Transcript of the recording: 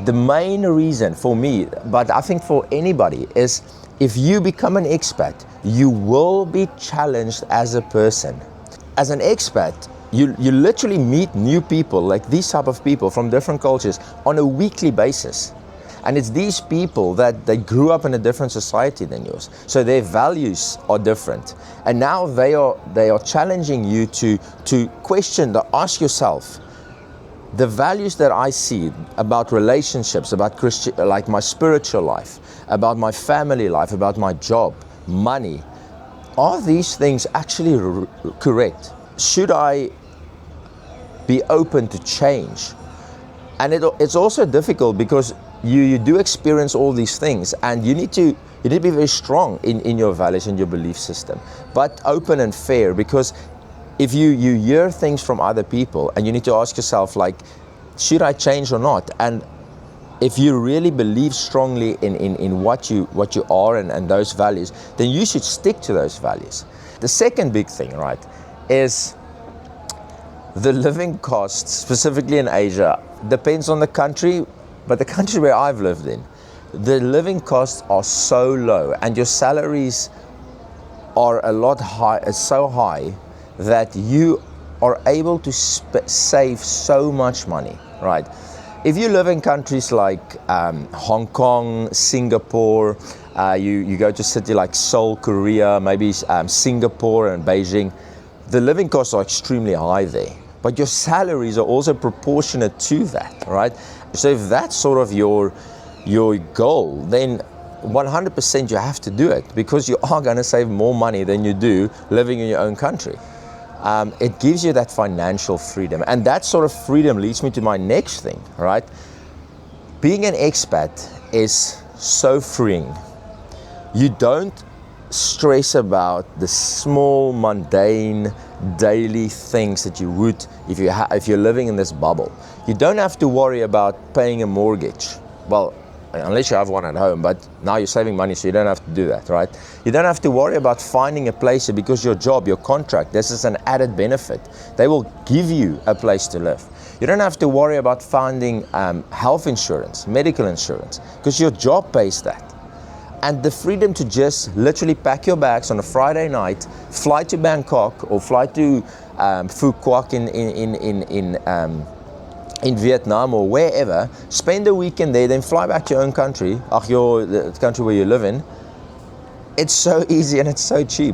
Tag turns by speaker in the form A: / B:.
A: The main reason for me, but I think for anybody, is if you become an expat, you will be challenged as a person. As an expat, you literally meet new people, like these type of people from different cultures, on a weekly basis. And it's these people that they grew up in a different society than yours. So their values are different. And now they are challenging you to question, to ask yourself, the values that I see about relationships, about like my spiritual life, about my family life, about my job, money, are these things actually correct? Should I be open to change? And it's also difficult because you do experience all these things, and you need to be very strong in your values and your belief system, but open and fair, because if you hear things from other people and you need to ask yourself, like, should I change or not? And if you really believe strongly in what you are and those values, then you should stick to those values. The second big thing, right, is the living costs, specifically in Asia, depends on the country, but the country where I've lived in, the living costs are so low and your salaries are a lot high, so high that you are able to save so much money, right? If you live in countries like Hong Kong, Singapore, you go to a city like Seoul, Korea, maybe Singapore and Beijing, the living costs are extremely high there. But your salaries are also proportionate to that, right? So if that's sort of your goal, then 100% you have to do it, because you are going to save more money than you do living in your own country. It gives you that financial freedom, and that sort of freedom leads me to my next thing, right? Being an expat is so freeing. You don't stress about the small, mundane, daily things that you would if you're living in this bubble. You don't have to worry about paying a mortgage. Well, unless you have one at home, but now you're saving money, so you don't have to do that, right? You don't have to worry about finding a place, because your job, your contract, this is an added benefit. They will give you a place to live. You don't have to worry about finding health insurance, medical insurance, because your job pays that. And the freedom to just literally pack your bags on a Friday night, fly to Bangkok or fly to Phu Quoc in Vietnam or wherever, spend a weekend there, then fly back to your own country, the country where you live in. It's so easy and it's so cheap.